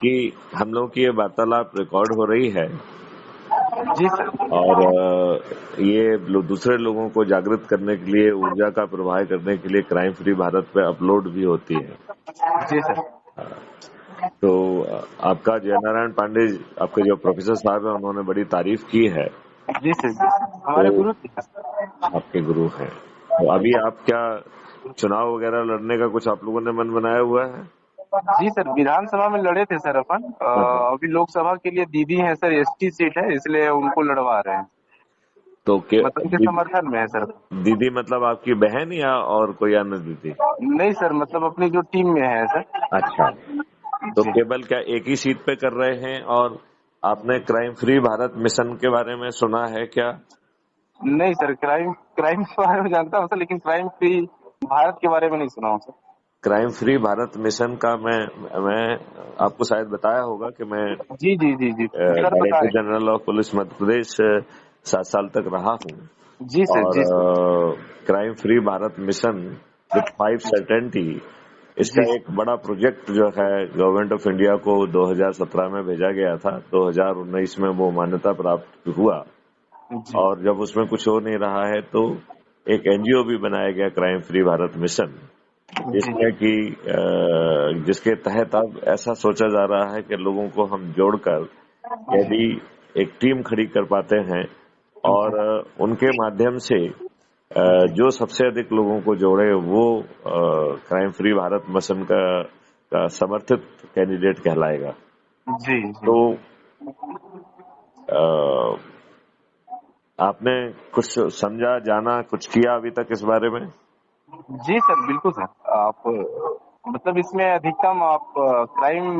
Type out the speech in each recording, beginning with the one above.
कि हम लोग की ये वार्तालाप रिकॉर्ड हो रही है जी सर। और ये दूसरे लोगों को जागृत करने के लिए, ऊर्जा का प्रवाह करने के लिए क्राइम फ्री भारत पे अपलोड भी होती है। जी सर। तो आपका जयनारायण पांडे, आपके जो प्रोफेसर साहब है, उन्होंने बड़ी तारीफ की है। जी सर। जी सर, तो हमारे गुरु थे सर। आपके गुरु हैं, तो अभी आप क्या चुनाव वगैरह लड़ने का कुछ आप लोगों ने मन बनाया हुआ है? जी सर, विधानसभा में लड़े थे सर अपन। हाँ हाँ। अभी लोकसभा के लिए दीदी है सर, एसटी सीट है, इसलिए उनको लड़वा रहे हैं। तो मतलब उनके समर्थन में है सर। दीदी मतलब आपकी बहन या और कोई अन्य दीदी? नहीं सर, मतलब अपनी जो टीम में है सर। अच्छा, तो जी। केवल क्या एक ही सीट पे कर रहे हैं? और आपने क्राइम फ्री भारत मिशन के बारे में सुना है क्या? नहीं सर, क्राइम क्राइम के बारे में जानता हूँ सर, लेकिन क्राइम फ्री भारत के बारे में नहीं सुना हूँ sir. Crime free Bharat mission का मैं आपको शायद बताया होगा कि मैं जी जी जी जी सर, बता डायरेक्टर रहे general of police Madhya Pradesh 7 साल तक रहा हूँ। हैं। जी सर। और जी sir. Crime free Bharat mission with 5 certainty, इसका जी एक बड़ा प्रोजेक्ट जो है गवर्नमेंट ऑफ इंडिया को 2017 में भेजा गया था। 2019 में वो मान्यता प्राप्त हुआ। जी और जब उसमें कुछ हो नहीं रहा है तो एक एनजीओ भी बनाया गया, क्राइम फ्री भारत मिशन, जी जिसमें कि जिसके तहत अब ऐसा सोचा जा रहा है कि लोगों को हम जोड़कर जी यदि एक टीम खड़ी कर पाते हैं और उनके माध्यम से जो सबसे अधिक लोगों को जोड़े वो क्राइम फ्री भारत मिशन का समर्थित कैंडिडेट कहलाएगा। जी जी। तो अ, आपने कुछ समझा, जाना, कुछ किया अभी तक इस बारे में? जी सर, बिल्कुल सर। आप मतलब इसमें अधिकतम आप क्राइम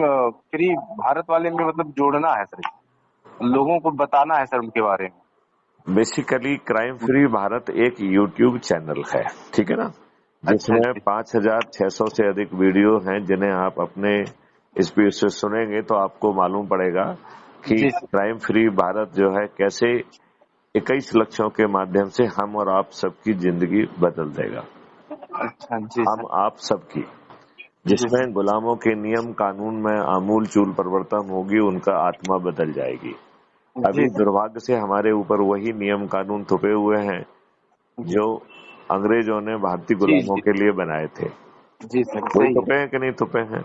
फ्री भारत वाले में मतलब जोड़ना है सर, लोगों को बताना है सर उनके बारे में। बेसिकली क्राइम फ्री भारत एक यूट्यूब चैनल है, ठीक है ना, अच्छा जिसमें जी। 5,600 से अधिक वीडियो हैं, जिन्हें आप अपने स्पीड से सुनेंगे तो आपको मालूम पड़ेगा कि जी सर। क्राइम फ्री भारत जो है कैसे 21 लक्ष्यों के माध्यम से हम और आप सबकी जिंदगी बदल देगा। अच्छा जी हम सर। आप सबकी, जी सर। जिसमें गुलामों के नियम कानून में आमूल चूल परिवर्तन होगी, उनका आत्मा बदल जाएगी। जी अभी सर। दुर्भाग्य से हमारे ऊपर वही नियम कानून थोपे हुए हैं जी जो अंग्रेजों ने भारतीय जी गुलामों जी। के लिए बनाए थे। जी सर, वही सही है। थोपे हैं कि नहीं थोपे हैं?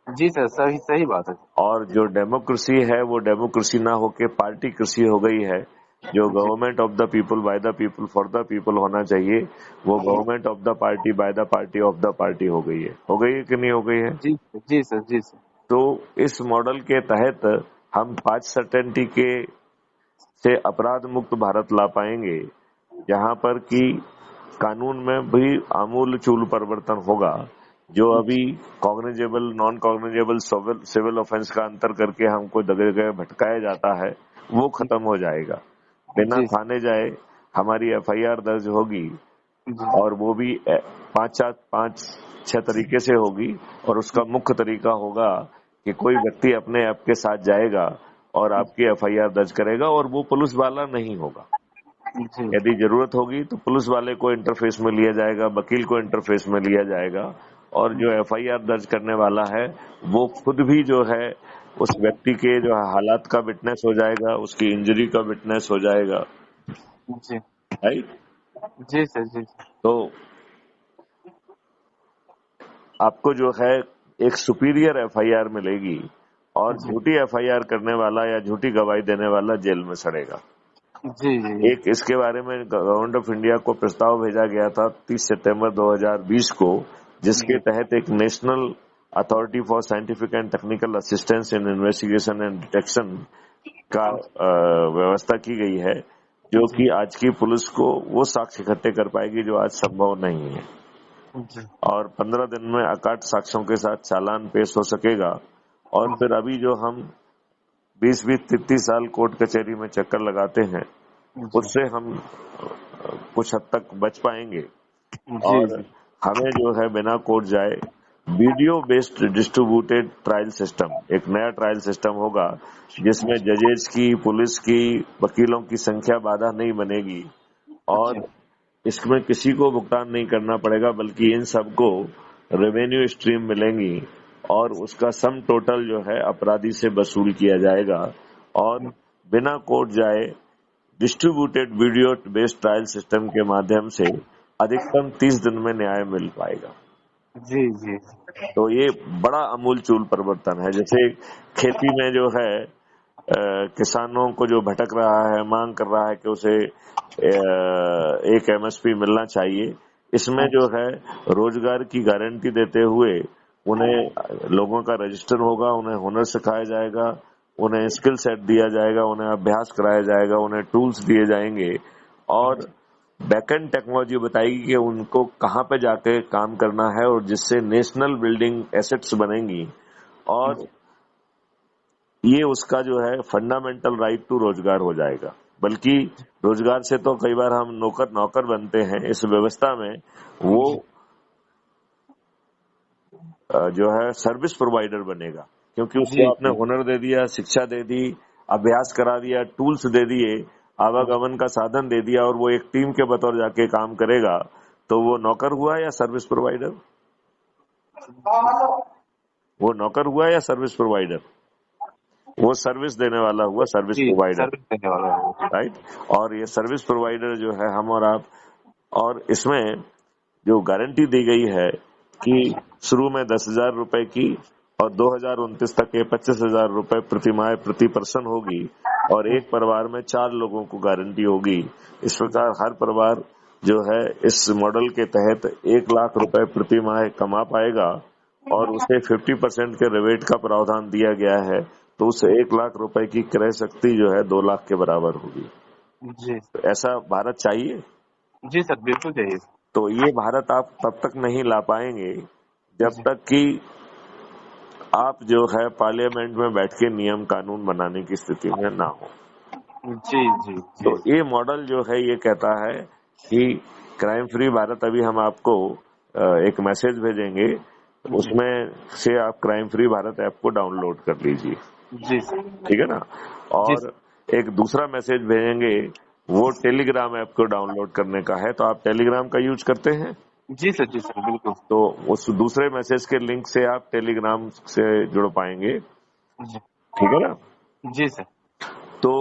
जी सर, सही सही बात है। और जो डेमोक्रेसी है वो डेमोक्रेसी ना होके पार्टी कृषि हो गई है। जो जी government of the people, by the people, for the people होना चाहिए, वो government of the party, by the party, of the party हो गई है। हो गई है कि नहीं हो गई है? जी सर। जी सर। जी सर। तो इस मॉडल के तहत हम 5 सर्टेनिटी के से अपराध मुक्त भारत ला पाएंगे, जहां पर कि कानून में भी आमूल चूल परिवर्तन होगा। जो अभी cognizable, non cognizable civil offence का अंतर करके हमको जगह जगह भटकाया जाता है, वो खत्म हो जाएगा। बिना जी थाने जाए हमारी एफआईआर दर्ज होगी, जी और वो भी 5-6 तरीके से होगी। और उसका मुख्य तरीका होगा कि कोई व्यक्ति अपने ऐप के साथ जाएगा और आपकी एफआईआर दर्ज करेगा, और वो पुलिस वाला नहीं होगा। जी। यदि जरूरत होगी तो पुलिस वाले को इंटरफेस में लिया जाएगा, वकील को इंटरफेस में लिया जाएगा, और जो एफआईआर दर्ज करने वाला है वो खुद भी जो है उस व्यक्ति के जो हालात का विटनेस हो जाएगा, उसकी इंजरी का विटनेस हो जाएगा। जी राइट? जी सर। जी तो आपको जो है एक सुपीरियर एफआईआर मिलेगी, और जी झूठी एफआईआर करने वाला या झूठी गवाही देने वाला जेल में सड़ेगा। जी जी। एक इसके बारे में गवर्नमेंट ऑफ इंडिया को प्रस्ताव भेजा गया था 30 सितंबर 2020 को, जिसके जी तहत एक national authority for scientific and technical assistance in investigation and detection का व्यवस्था की गई है, जो जी कि आज की पुलिस को वो साक्ष्य इकट्ठे कर पाएगी जो आज संभव नहीं है। जी। और 15 दिन में अकाट साक्ष्यों के साथ चालान पेश हो सकेगा। और फिर अभी जो हम 20-20, 33 साल कोर्ट कचहरी में चक्कर लगाते हैं, जी उससे हम कुछ हद तक बच पाएंगे। जी और जी। हमें जो है बिना कोर्ट जाए video based distributed trial system, एक नया ट्रायल सिस्टम होगा, जिसमें जजेस की, पुलिस की, वकीलों की संख्या बाधा नहीं बनेगी। अच्छा। और इसमें किसी को भुगतान नहीं करना पड़ेगा, बल्कि इन सबको रेवेन्यू स्ट्रीम मिलेंगी, और उसका सम टोटल जो है अपराधी से वसूल किया जाएगा और बिना कोर्ट जाए distributed video based trial system के माध्यम से अधिकतम 30 दिन में न्याय मिल पाएगा। जी जी तो ये बड़ा अमूलचूल परिवर्तन है। जैसे खेती में जो है किसानों को जो भटक रहा है, मांग कर रहा है कि उसे एक एमएसपी मिलना चाहिए, इसमें जो है रोजगार की गारंटी देते हुए उन्हें लोगों का रजिस्टर होगा, उन्हें हुनर सिखाया जाएगा, उन्हें स्किल सेट दिया जाएगा, उन्हें अभ्यास कराया जाएगा, उन्हें टूल्स दिए जाएंगे और बैकएंड टेक्नोलॉजी बताएगी कि उनको कहाँ पे जाके काम करना है और जिससे नेशनल बिल्डिंग एसेट्स बनेंगी और ये उसका जो है फंडामेंटल राइट टू रोजगार हो जाएगा। बल्कि रोजगार से तो कई बार हम नौकर बनते हैं, इस व्यवस्था में वो जो है सर्विस प्रोवाइडर बनेगा, क्योंकि उसको आपने हुनर दे दिया, शिक्षा दे दी, अभ्यास करा दिया, टूल्स दे दिए, आवागमन का साधन दे दिया और वो एक टीम के बतौर जाके काम करेगा, तो वो नौकर हुआ या सर्विस प्रोवाइडर? वो नौकर हुआ या सर्विस प्रोवाइडर? वो सर्विस देने वाला हुआ, सर्विस प्रोवाइडर, राइट। और ये सर्विस प्रोवाइडर जो है हम और आप, और इसमें जो गारंटी दी गई है कि शुरू में 10,000 रुपए की और 2029 तक ये 25,000 रुपए प्रति माह प्रति पर्सन होगी और एक परिवार में 4 लोगों को गारंटी होगी। इस प्रकार हर परिवार जो है इस मॉडल के तहत 1 लाख रुपए प्रति माह कमा पाएगा और उसे 50% के रिबेट का प्रावधान दिया गया है, तो उस 1 लाख रुपए की क्रय शक्ति जो है 2 लाख के बराबर होगी। जी तो ऐसा भारत चाहिए? जी सर, बिल्कुल चाहिए। तो ये भारत आप तब तक नहीं ला पाएंगे जब तक कि आप जो है पार्लियामेंट में बैठ के नियम कानून बनाने की स्थिति में ना हो। जी जी तो ये मॉडल जो है ये कहता है कि क्राइम फ्री भारत, अभी हम आपको एक मैसेज भेजेंगे, उसमें से आप क्राइम फ्री भारत ऐप को डाउनलोड कर लीजिए। जी ठीक है ना। और एक दूसरा मैसेज भेजेंगे, वो टेलीग्राम ऐप को डाउनलोड करने का है। तो आप टेलीग्राम का यूज करते हैं? जी सर बिल्कुल। तो उस दूसरे मैसेज के लिंक से आप टेलीग्राम से जुड़ पाएंगे। ठीक है ना। जी सर। तो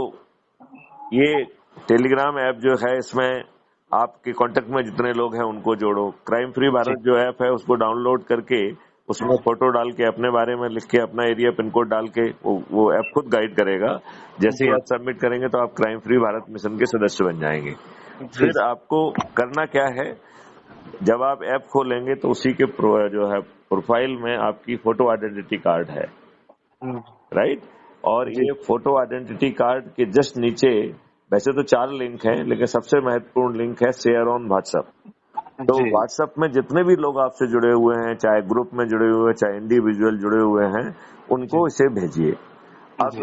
ये टेलीग्राम ऐप जो है, इसमें आपके कांटेक्ट में जितने लोग हैं उनको जोड़ो। क्राइम फ्री भारत जो ऐप है उसको डाउनलोड करके उसमें फोटो डाल के, अपने बारे में लिख के, अपना एरिया पिन कोड डाल के वो ऐप खुद गाइड करेगा। जैसे ही आप सबमिट करेंगे तो आप क्राइम फ्री भारत मिशन के सदस्य बन जाएंगे। फिर आपको करना क्या है, जब आप ऐप खोलेंगे तो उसी के जो है प्रोफाइल में आपकी फोटो आइडेंटिटी कार्ड है, राइट। और ये फोटो आइडेंटिटी कार्ड के जस्ट नीचे वैसे तो 4 लिंक हैं, लेकिन सबसे महत्वपूर्ण लिंक है शेयर ऑन व्हाट्सएप। तो व्हाट्सएप में जितने भी लोग आपसे जुड़े हुए हैं, चाहे ग्रुप में जुड़े हुए हैं, चाहे इंडिविजुअल जुड़े हुए हैं, उनको इसे भेजिए। अब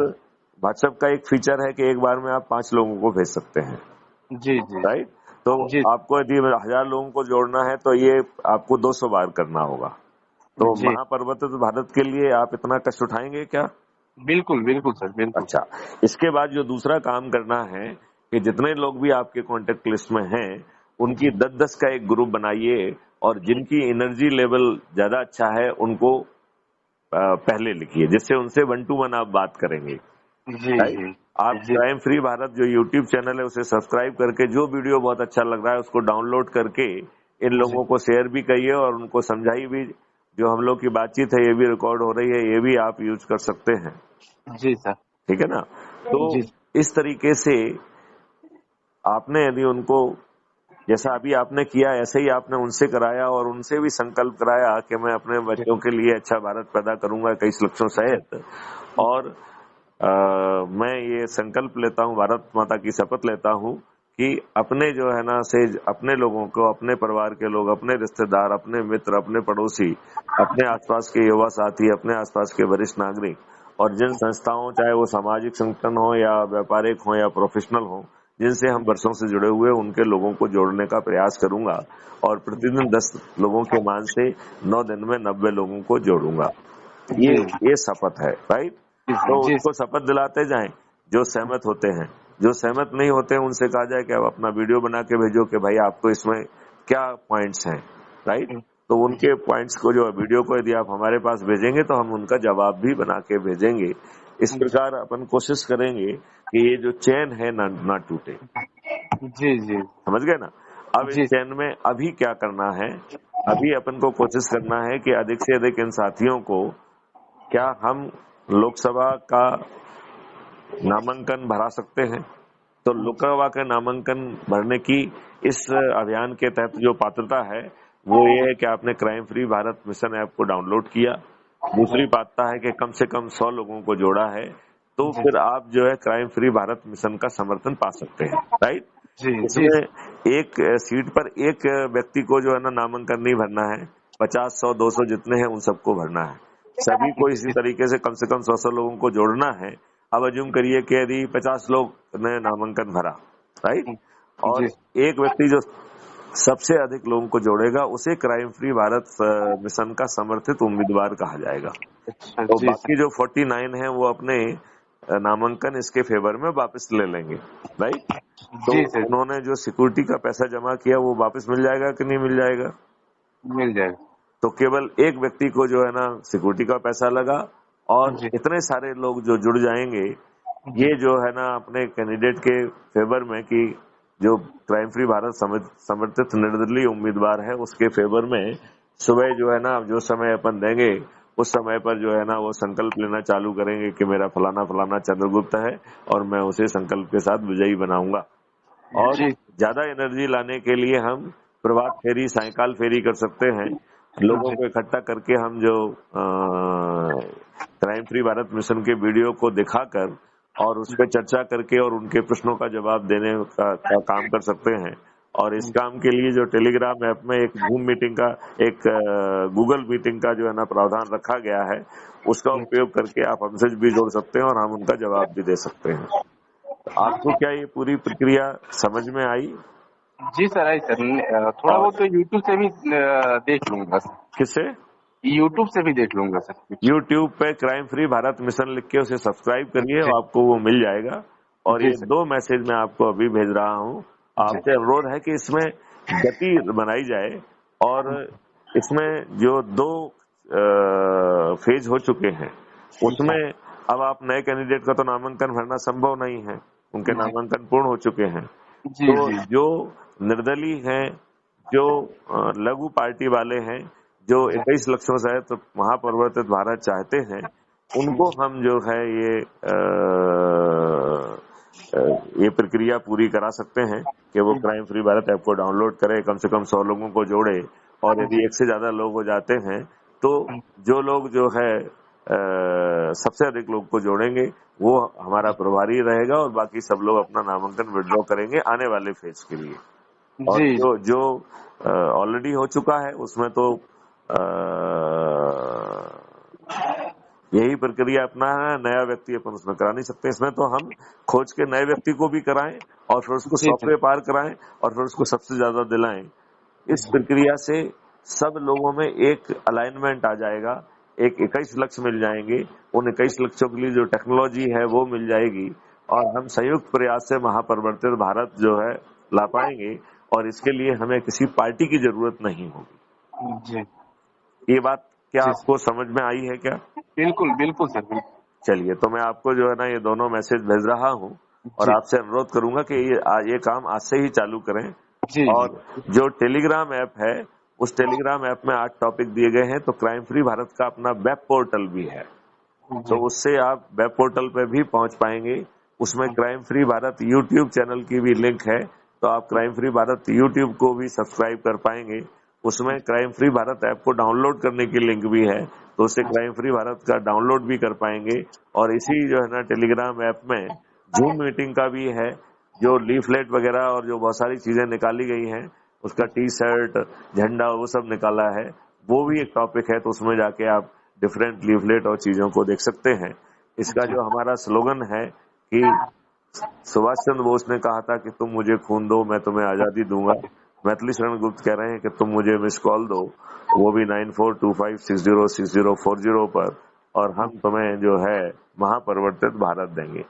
व्हाट्सएप का एक फीचर है कि एक बार में आप 5 लोगों को भेज सकते हैं। जी जी राइट। तो आपको यदि 1000 लोगों को जोड़ना है तो ये आपको 200 बार करना होगा। तो महापरिवर्तित भारत के लिए आप इतना कष्ट उठाएंगे क्या? बिल्कुल बिल्कुल सर, बिल्कुल। अच्छा, इसके बाद जो दूसरा काम करना है कि जितने लोग भी आपके कांटेक्ट लिस्ट में हैं उनकी 10-10 का एक ग्रुप बनाइए और जिनकी एनर्जी लेवल ज्यादा अच्छा है उनको पहले लिखिए, जिससे उनसे 1 to 1 आप बात करेंगे। जी आप क्राइम फ्री भारत जो यूट्यूब चैनल है उसे सब्सक्राइब करके जो वीडियो बहुत अच्छा लग रहा है उसको डाउनलोड करके इन लोगों को शेयर भी करिए और उनको समझाइए भी। जो हम लोग की बातचीत है ये भी रिकॉर्ड हो रही है, ये भी आप यूज कर सकते हैं। जी सर। ठीक है ना। तो इस तरीके से आपने यदि उनको, जैसा अभी आपने किया ऐसे ही आपने उनसे कराया और उनसे भी संकल्प कराया कि मैं अपने बच्चों के लिए अच्छा भारत पैदा करूंगा कई लक्ष्यों सहित, और मैं ये संकल्प लेता हूँ, भारत माता की शपथ लेता हूँ कि अपने जो है ना से अपने लोगों को, अपने परिवार के लोग, अपने रिश्तेदार, अपने मित्र, अपने पड़ोसी, अपने आसपास के युवा साथी, अपने आसपास के वरिष्ठ नागरिक और जिन संस्थाओं, चाहे वो सामाजिक संगठन हो या व्यापारिक हो या प्रोफेशनल हो, जिनसे हम वर्षों से जुड़े हुए, उनके लोगों को जोड़ने का प्रयास करूंगा और प्रतिदिन 10 लोगों के मान से 9 दिन में 90 लोगों को जोड़ूंगा। ये शपथ है, राइट। तो उसको शपथ दिलाते जाएं जो सहमत होते हैं। जो सहमत नहीं होते हैं उनसे कहा जाए कि आप अपना वीडियो बना के भेजो कि भाई आपको इसमें क्या पॉइंट्स हैं, राइट। तो उनके पॉइंट्स को जो वीडियो को यदि आप हमारे पास भेजेंगे तो हम उनका जवाब भी बना के भेजेंगे। इस प्रकार अपन कोशिश करेंगे कि ये जो चेन है ना टूटे। जी जी समझ गए ना। अब इस जी चेन में अभी क्या करना है, अभी अपन को कोशिश करना है कि अधिक से अधिक इन साथियों को, क्या हम लोकसभा का नामांकन भरा सकते हैं? तो लोकसभा का नामांकन भरने की इस अभियान के तहत जो पात्रता है वो ये है कि आपने crime free Bharat mission app को डाउनलोड किया। दूसरी पात्रता है कि कम से कम 100 लोगों को जोड़ा है, तो जी फिर आप जो है क्राइम फ्री भारत मिशन का समर्थन पा सकते हैं। राइट। जी जी इसमें एक सीट पर एक व्यक्ति को जो है ना नामांकन नहीं भरना है, 50, 100, 200 जितने हैं उन सबको भरना है। सभी को इसी तरीके से कम 100 लोगों को जोड़ना है। अब अज्यूम करिए कि यदि 50 लोग ने नामांकन भरा, राइट, जी और एक व्यक्ति जो सबसे अधिक लोगों को जोड़ेगा उसे क्राइम फ्री भारत मिशन का समर्थित उम्मीदवार कहा जाएगा। अच्छा तो जी बाकी जो 49 है वो अपने नामांकन इसके फेवर में वापस ले लेंगे। राइट। तो जी सर उन्होंने जो सिक्योरिटी का पैसा जमा किया वो वापस मिल जाएगा कि नहीं मिल जाएगा? मिल जाएगा। तो केवल एक व्यक्ति को जो है ना सिक्योरिटी का पैसा लगा, और जी इतने सारे लोग जो जुड़ जाएंगे जी ये जो है ना अपने कैंडिडेट के फेवर में, कि जो क्राइम फ्री भारत समर्थित निर्दलीय उम्मीदवार है उसके फेवर में सुबह जो है ना जो समय अपन देंगे उस समय पर जो है ना वो संकल्प लेना चालू करेंगे कि मेरा फलाना फलाना चंद्रगुप्त है और मैं उसे संकल्प के साथ विजयी बनाऊंगा। और जी ज्यादा एनर्जी लाने के लिए हम प्रभात फेरी, सायकाल फेरी कर सकते हैं। लोगों जी को इकट्ठा करके हम जो क्राइम फ्री भारत मिशन के वीडियो को दिखाकर और उस पर चर्चा करके और उनके प्रश्नों का जवाब देने का काम कर सकते हैं। और इस काम के लिए जो टेलीग्राम ऐप में एक जूम मीटिंग का, एक गूगल मीटिंग का जो है ना प्रावधान रखा गया है, उसका उपयोग करके आप हमसे भी जोड़ सकते हैं और हम उनका जवाब भी दे सकते हैं। तो आपको क्या ये पूरी प्रक्रिया समझ में आई? जी सर, आई सर। थोड़ा और बहुत तो यूट्यूब से भी देख लूंगा सर। किससे? यूट्यूब से भी देख लूंगा सर कुछ। यूट्यूब पे क्राइम फ्री भारत मिशन लिख के उसे सब्सक्राइब करिए जी और आपको वो मिल जाएगा। और जी ये सर 2 मैसेज मैं आपको अभी भेज रहा हूँ। जी आपसे अनुरोध है कि इसमें गति बनाई जाए, और इसमें जो 2 फेज हो चुके हैं उसमें अब आप नए कैंडिडेट का तो नामांकन भरना संभव नहीं है, उनके नामांकन पूर्ण हो चुके हैं। जी तो जी जो निर्दलीय हैं, जो लघु पार्टी वाले हैं, जो 21 लक्षों सहित तो महापरिवर्तित भारत चाहते हैं, उनको हम जो है ये प्रक्रिया पूरी करा सकते हैं कि वो क्राइम फ्री भारत ऐप को डाउनलोड करें, कम से कम 100 लोगों को जोड़े। और यदि एक से ज्यादा लोग हो जाते हैं तो जो लोग जो है सबसे अधिक लोग को जोड़ेंगे वो हमारा प्रभारी रहेगा, और बाकी सब लोग अपना नामांकन विड्रॉ करेंगे आने वाले फेज के लिए। और जी जो जो ऑलरेडी हो चुका है उसमें तो यही प्रक्रिया अपना है, नया व्यक्ति अपन उसमें करा नहीं सकते। इसमें तो हम खोज के नए व्यक्ति को भी कराएं और फिर उसको जी 100 पे पार कराएं और फिर उसको सबसे ज्यादा दिलाएं। इस प्रक्रिया से सब लोगों में एक अलाइनमेंट आ जाएगा, एक 21 लक्ष्य मिल जाएंगे। उन 21 लक्ष्यों के लिए जो टेक्नोलॉजी है वो मिल जाएगी, और हम संयुक्त प्रयास से महापरिवर्तित भारत जो है ला पाएंगे, और इसके लिए हमें किसी पार्टी की जरूरत नहीं होगी। जी ये बात क्या जी आपको समझ में आई है क्या? बिल्कुल बिल्कुल सर बिल्कुल। चलिए, तो मैं आपको जो है ना ये दोनों मैसेज भेज रहा हूँ, और जी आपसे अनुरोध करूंगा कि ये काम आज से ही चालू करें। जी जी और जो टेलीग्राम ऐप है उस टेलीग्राम ऐप में 8 टॉपिक दिए गए हैं, तो क्राइम फ्री भारत का अपना वेब पोर्टल भी है, जी तो उससे आप वेब पोर्टल पे भी पहुंच पाएंगे। उसमें crime free Bharat YouTube channel की भी लिंक है, तो आप क्राइम फ्री भारत यूट्यूब को भी सब्सक्राइब कर पाएंगे। उसमें क्राइम फ्री भारत ऐप को डाउनलोड करने की लिंक भी है, तो उससे क्राइम फ्री भारत का डाउनलोड भी कर पाएंगे। और इसी जो है ना टेलीग्राम ऐप में जूम मीटिंग का भी है, जो लीफलेट वगैरह और जो बहुत सारी चीजें निकाली गई हैं, उसका टी शर्ट, झंडा, वो सब निकाला है, वो भी एक टॉपिक है। तो उसमें जाके आप डिफरेंट लीफलेट और चीजों को देख सकते हैं। इसका जो हमारा स्लोगन है कि सुभाष चंद्र बोस ने कहा था कि तुम मुझे खून दो मैं तुम्हें आजादी दूंगा, मैथिली शरण गुप्त कह रहे हैं कि तुम मुझे मिस कॉल दो, वो भी 9425606040 पर, और हम तुम्हें जो है महापरिवर्तित भारत देंगे।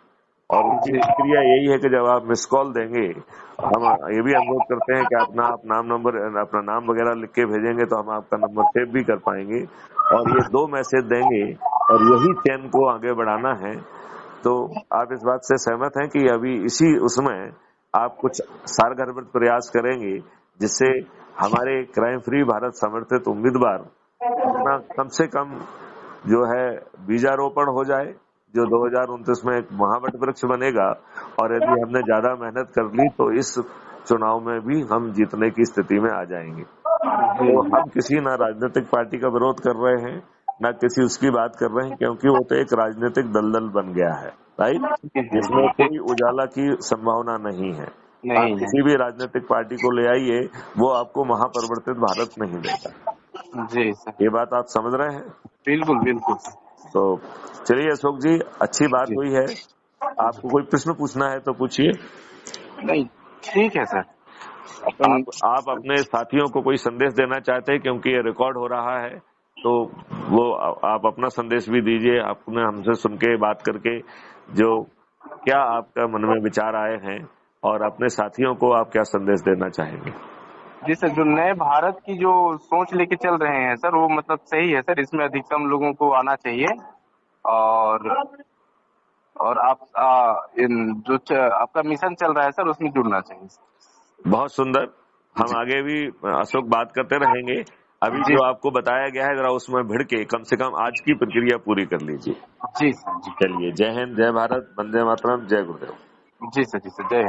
और उसकी जी प्रक्रिया यही है कि जब आप मिस कॉल देंगे, हम ये भी अनुरोध करते हैं कि आप अपना नाम वगैरह लिख के भेजेंगे तो हम आपका नंबर सेव भी कर पाएंगे। और ये 2 मैसेज देंगे और यही चैन को आगे बढ़ाना है। तो आप इस बात से सहमत हैं कि अभी इसी उसमें आप कुछ सारगर प्रयास करेंगे जिससे हमारे क्राइम फ्री भारत समर्थित उम्मीदवार अपना कम से कम जो है बीजारोपण हो जाए, जो 2029 में एक महावट वृक्ष बनेगा। और यदि हमने ज्यादा मेहनत कर ली तो इस चुनाव में भी हम जीतने की स्थिति में आ जाएंगे। जी तो हम किसी ना राजनीतिक पार्टी का विरोध कर रहे हैं, ना किसी उसकी बात कर रहे हैं, क्योंकि वो तो एक राजनीतिक दलदल बन गया है, राइट, जी जी जिसमें जी कोई उजाला की संभावना नहीं है। आप नहीं है। किसी भी राजनीतिक पार्टी को ले आइए, वो आपको महापरिवर्तित भारत नहीं देगा। जी सर, ये बात आप समझ रहे हैं? बिल्कुल बिल्कुल सर। तो चलिए अशोक जी, अच्छी बात जी हुई है। आपको कोई प्रश्न पूछना है तो पूछिए। नहीं, ठीक है सर। अपन आप अपने साथियों को कोई संदेश देना चाहते हैं, क्योंकि ये रिकॉर्ड हो रहा है, तो वो आप अपना संदेश भी दीजिए। आपने हमसे सुन के बात करके जो क्या आपका मन में विचार आए हैं, और अपने साथियों को आप क्या संदेश देना चाहेंगे? जी सर, जो नए भारत की जो सोच लेके चल रहे हैं सर, वो मतलब सही है सर। इसमें अधिकतम लोगों को आना चाहिए। और आप आपका मिशन चल रहा है सर, उसमें जुड़ना चाहिए। बहुत सुंदर। हम जी आगे भी अशोक बात करते रहेंगे। अभी जी जो आपको बताया गया है, जरा उसमें भिड़ के कम से कम आज की प्रक्रिया पूरी कर लीजिए। जी सर। जी चलिए, जय हिंद, जय भारत, वंदे मातरम, जय गुरुदेव। जी सर। जी सर, जय हिंद।